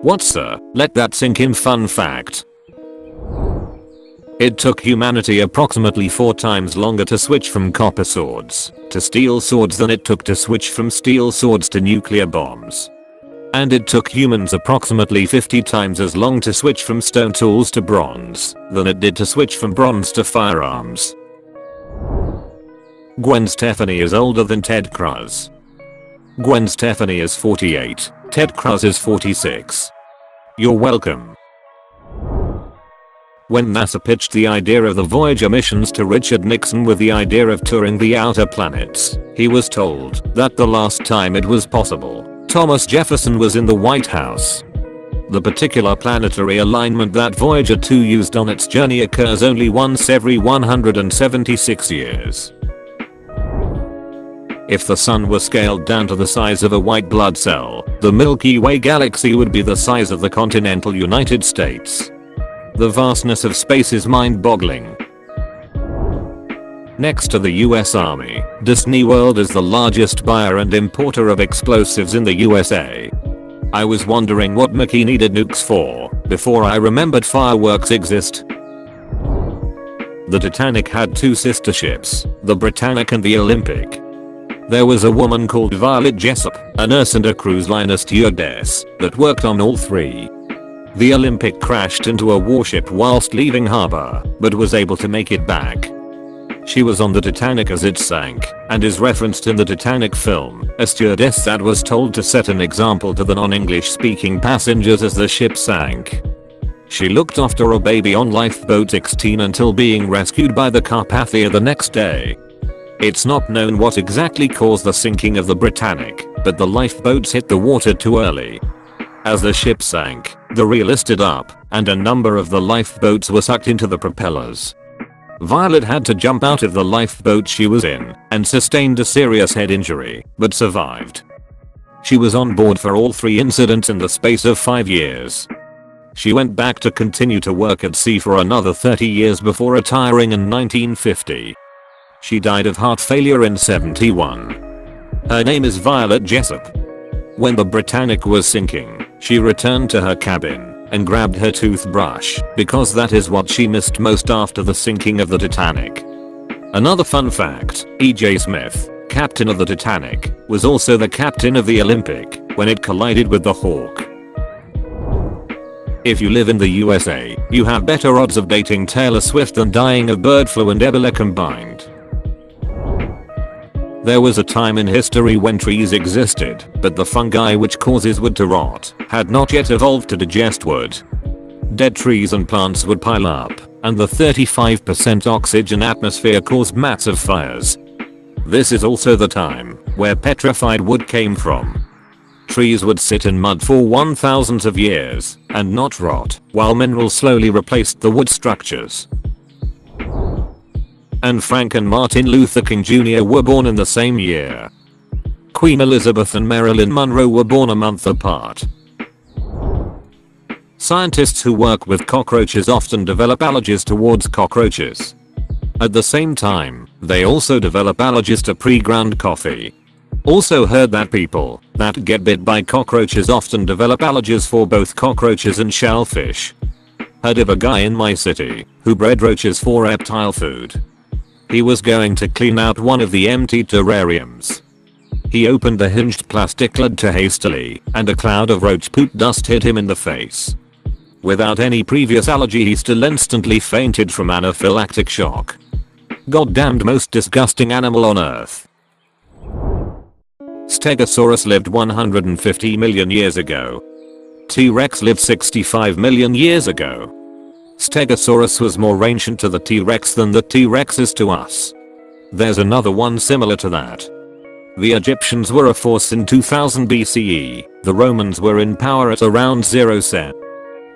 What, sir? Let that sink in. Fun fact. It took humanity approximately 4 times longer to switch from copper swords to steel swords than it took to switch from steel swords to nuclear bombs. And it took humans approximately 50 times as long to switch from stone tools to bronze than it did to switch from bronze to firearms. Gwen Stefani is older than Ted Cruz. Gwen Stefani is 48, Ted Cruz is 46. You're welcome. When NASA pitched the idea of the Voyager missions to Richard Nixon with the idea of touring the outer planets, he was told that the last time it was possible, Thomas Jefferson was in the White House. The particular planetary alignment that Voyager 2 used on its journey occurs only once every 176 years. If the sun were scaled down to the size of a white blood cell, the Milky Way galaxy would be the size of the continental United States. The vastness of space is mind-boggling. Next to the US Army, Disney World is the largest buyer and importer of explosives in the USA. I was wondering what Mickey needed nukes for before I remembered fireworks exist. The Titanic had 2 sister ships, the Britannic and the Olympic. There was a woman called Violet Jessup, a nurse and a cruise liner stewardess, that worked on all 3. The Olympic crashed into a warship whilst leaving harbor, but was able to make it back. She was on the Titanic as it sank, and is referenced in the Titanic film, a stewardess that was told to set an example to the non-English speaking passengers as the ship sank. She looked after a baby on lifeboat 16 until being rescued by the Carpathia the next day. It's not known what exactly caused the sinking of the Britannic, but the lifeboats hit the water too early. As the ship sank, the reel listed up, and a number of the lifeboats were sucked into the propellers. Violet had to jump out of the lifeboat she was in, and sustained a serious head injury, but survived. She was on board for all 3 incidents in the space of 5 years. She went back to continue to work at sea for another 30 years before retiring in 1950. She died of heart failure in 71. Her name is Violet Jessup. When the Britannic was sinking, she returned to her cabin and grabbed her toothbrush because that is what she missed most after the sinking of the Titanic. Another fun fact, E.J. Smith, captain of the Titanic, was also the captain of the Olympic when it collided with the Hawk. If you live in the USA, you have better odds of dating Taylor Swift than dying of bird flu and Ebola combined. There was a time in history when trees existed, but the fungi which causes wood to rot had not yet evolved to digest wood. Dead trees and plants would pile up, and the 35% oxygen atmosphere caused massive fires. This is also the time where petrified wood came from. Trees would sit in mud for thousands of years and not rot, while minerals slowly replaced the wood structures. And Frank and Martin Luther King Jr. were born in the same year. Queen Elizabeth and Marilyn Monroe were born a month apart. Scientists who work with cockroaches often develop allergies towards cockroaches. At the same time, they also develop allergies to pre-ground coffee. Also heard that people that get bit by cockroaches often develop allergies for both cockroaches and shellfish. Heard of a guy in my city who bred roaches for reptile food. He was going to clean out one of the empty terrariums. He opened the hinged plastic lid too hastily, and a cloud of roach poop dust hit him in the face. Without any previous allergy, he still instantly fainted from anaphylactic shock. Goddamned most disgusting animal on earth. Stegosaurus lived 150 million years ago. T-Rex lived 65 million years ago. Stegosaurus was more ancient to the T-Rex than the T-Rex is to us. There's another one similar to that. The Egyptians were a force in 2000 BCE, the Romans were in power at around 0 CE.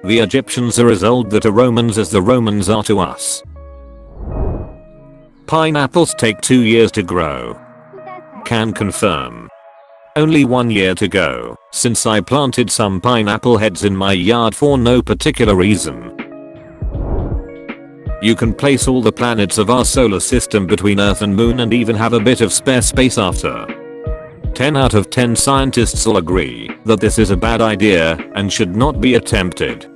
The Egyptians are as old that are Romans as the Romans are to us. Pineapples take 2 years to grow. Can confirm. Only 1 year to go, since I planted some pineapple heads in my yard for no particular reason. You can place all the planets of our solar system between Earth and Moon and even have a bit of spare space after. 10 out of 10 scientists will agree that this is a bad idea and should not be attempted.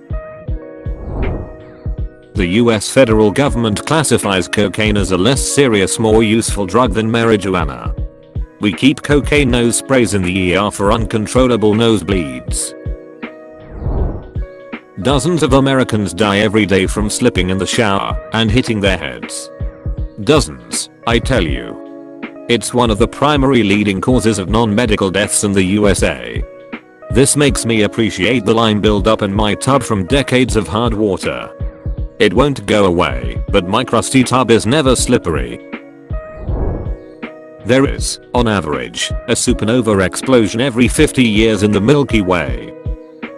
The US federal government classifies cocaine as a less serious, more useful drug than marijuana. We keep cocaine nose sprays in the ER for uncontrollable nosebleeds. Dozens of Americans die every day from slipping in the shower and hitting their heads. Dozens, I tell you. It's one of the primary leading causes of non-medical deaths in the USA. This makes me appreciate the lime buildup in my tub from decades of hard water. It won't go away, but my crusty tub is never slippery. There is, on average, a supernova explosion every 50 years in the Milky Way.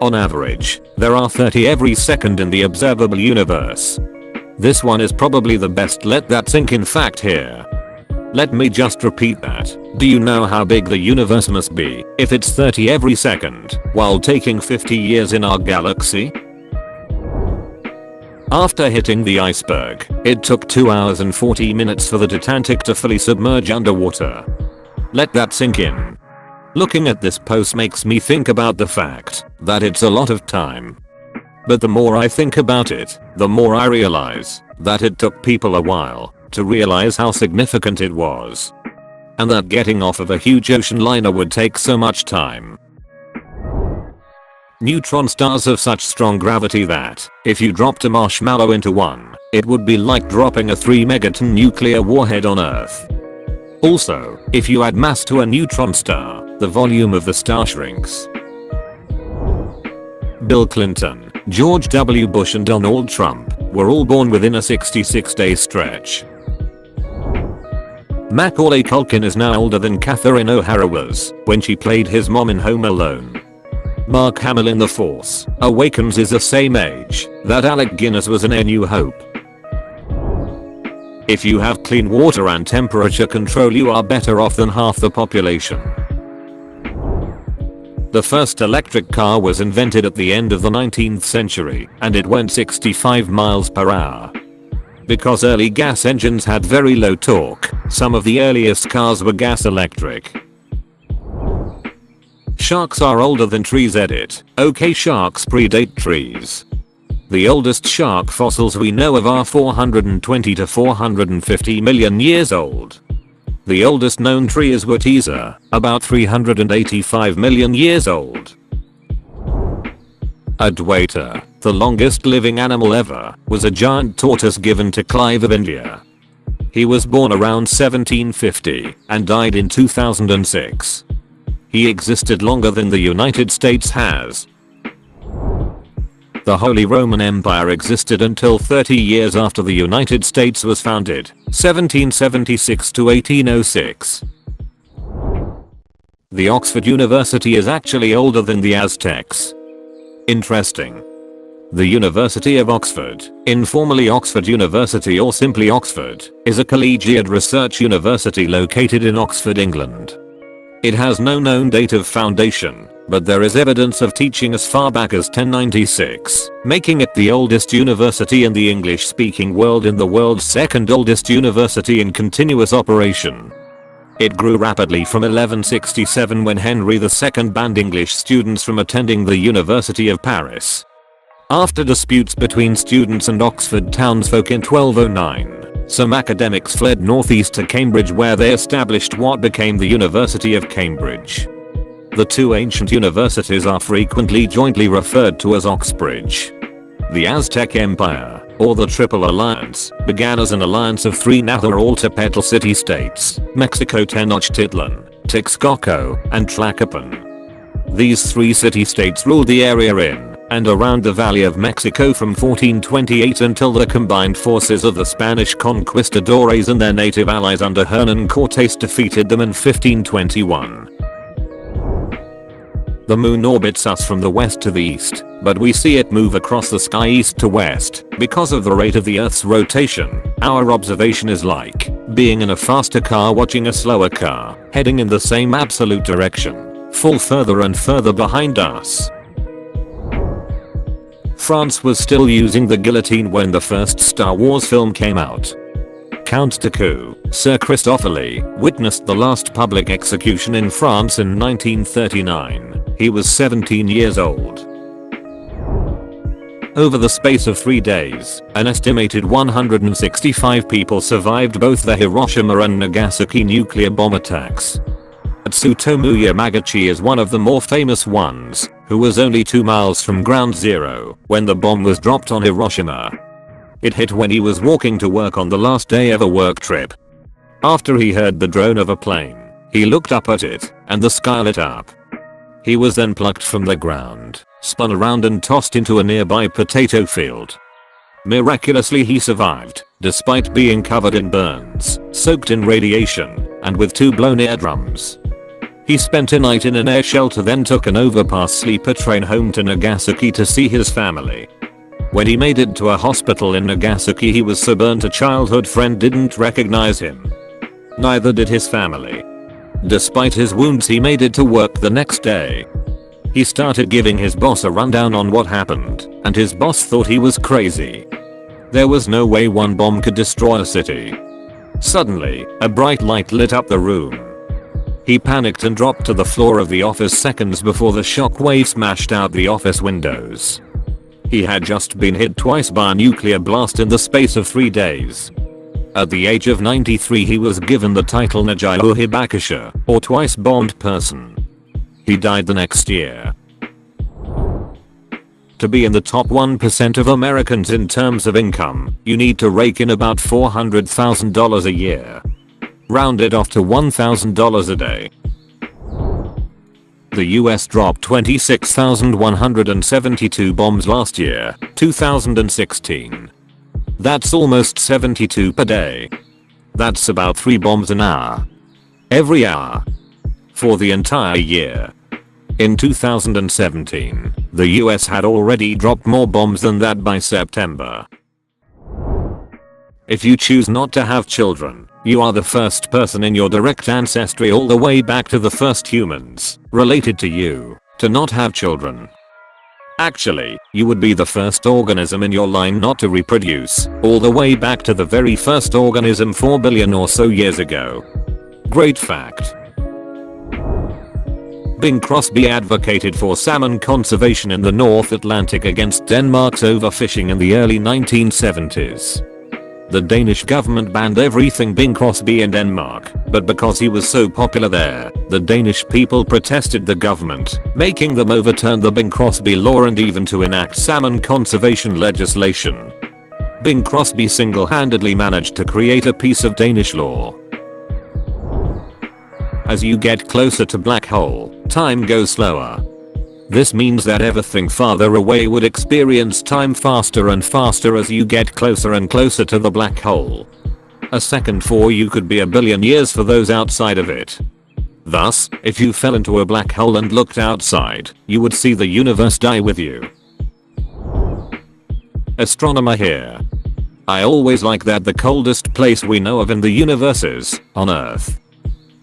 On average, there are 30 every second in the observable universe. This one is probably the best. Let that sink in fact here. Let me just repeat that. Do you know how big the universe must be if it's 30 every second while taking 50 years in our galaxy? After hitting the iceberg, it took 2 hours and 40 minutes for the Titanic to fully submerge underwater. Let that sink in. Looking at this post makes me think about the fact that it's a lot of time. But the more I think about it, the more I realize that it took people a while to realize how significant it was. And that getting off of a huge ocean liner would take so much time. Neutron stars have such strong gravity that if you dropped a marshmallow into one, it would be like dropping a 3 megaton nuclear warhead on Earth. Also, if you add mass to a neutron star, the volume of the star shrinks. Bill Clinton, George W. Bush and Donald Trump were all born within a 66-day stretch. Macaulay Culkin is now older than Catherine O'Hara was when she played his mom in Home Alone. Mark Hamill in The Force Awakens is the same age that Alec Guinness was in A New Hope. If you have clean water and temperature control, you are better off than half the population. The first electric car was invented at the end of the 19th century and it went 65 miles per hour. Because early gas engines had very low torque, some of the earliest cars were gas electric. Sharks are older than trees. Edit. Okay, sharks predate trees. The oldest shark fossils we know of are 420 to 450 million years old. The oldest known tree is Wurteza, about 385 million years old. Adwaita, the longest living animal ever, was a giant tortoise given to Clive of India. He was born around 1750 and died in 2006. He existed longer than the United States has. The Holy Roman Empire existed until 30 years after the United States was founded, 1776 to 1806. The Oxford University is actually older than the Aztecs. Interesting. The University of Oxford, informally Oxford University or simply Oxford, is a collegiate research university located in Oxford, England. It has no known date of foundation, but there is evidence of teaching as far back as 1096, making it the oldest university in the English-speaking world and the world's second oldest university in continuous operation. It grew rapidly from 1167 when Henry II banned English students from attending the University of Paris. After disputes between students and Oxford townsfolk in 1209, some academics fled northeast to Cambridge where they established what became the University of Cambridge. The two ancient universities are frequently jointly referred to as Oxbridge. The Aztec Empire, or the Triple Alliance, began as an alliance of three Nahuatl city-states, Mexico, Tenochtitlan, Texcoco, and Tlacopan. These three city-states ruled the area in and around the Valley of Mexico from 1428 until the combined forces of the Spanish conquistadores and their native allies under Hernan Cortés defeated them in 1521. The moon orbits us from the west to the east, but we see it move across the sky east to west. Because of the rate of the Earth's rotation, our observation is like being in a faster car watching a slower car, heading in the same absolute direction, fall further and further behind us. France was still using the guillotine when the first Star Wars film came out. Count Dooku, Sir Christopher Lee witnessed the last public execution in France in 1939. He was 17 years old. Over the space of 3 days, an estimated 165 people survived both the Hiroshima and Nagasaki nuclear bomb attacks. Tsutomu Yamaguchi is one of the more famous ones, who was only 2 miles from ground zero when the bomb was dropped on Hiroshima. It hit when he was walking to work on the last day of a work trip. After he heard the drone of a plane, he looked up at it, and the sky lit up. He was then plucked from the ground, spun around and tossed into a nearby potato field. Miraculously he survived, despite being covered in burns, soaked in radiation, and with 2 blown eardrums. He spent a night in an air shelter, then took an overpass sleeper train home to Nagasaki to see his family. When he made it to a hospital in Nagasaki, he was so burnt a childhood friend didn't recognize him. Neither did his family. Despite his wounds, he made it to work the next day. He started giving his boss a rundown on what happened, and his boss thought he was crazy. There was no way one bomb could destroy a city. Suddenly, a bright light lit up the room. He panicked and dropped to the floor of the office seconds before the shockwave smashed out the office windows. He had just been hit twice by a nuclear blast in the space of 3 days. At the age of 93, he was given the title Nagiyo Hibakusha, or twice bombed person. He died the next year. To be in the top 1% of Americans in terms of income, you need to rake in about $400,000 a year. Round it off to $1,000 a day. The US dropped 26,172 bombs last year, 2016. That's almost 72 per day. That's about 3 bombs an hour. Every hour. For the entire year. In 2017, the US had already dropped more bombs than that by September. If you choose not to have children, you are the first person in your direct ancestry all the way back to the first humans related to you to not have children. Actually, you would be the first organism in your line not to reproduce, all the way back to the very first organism 4 billion or so years ago. Great fact. Bing Crosby advocated for salmon conservation in the North Atlantic against Denmark's overfishing in the early 1970s. The Danish government banned everything Bing Crosby in Denmark, but because he was so popular there, the Danish people protested the government, making them overturn the Bing Crosby law and even to enact salmon conservation legislation. Bing Crosby single-handedly managed to create a piece of Danish law. As you get closer to black hole, time goes slower. This means that everything farther away would experience time faster and faster as you get closer and closer to the black hole. A second for you could be a billion years for those outside of it. Thus, if you fell into a black hole and looked outside, you would see the universe die with you. Astronomer here. I always like that the coldest place we know of in the universe is on Earth.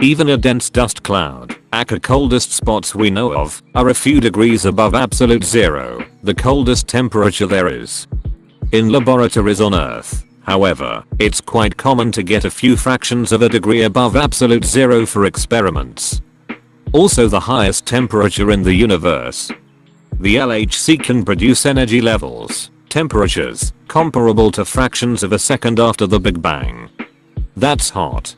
Even a dense dust cloud, aka coldest spots we know of, are a few degrees above absolute zero, the coldest temperature there is. In laboratories on Earth, however, it's quite common to get a few fractions of a degree above absolute zero for experiments. Also the highest temperature in the universe. The LHC can produce energy levels, temperatures, comparable to fractions of a second after the Big Bang. That's hot.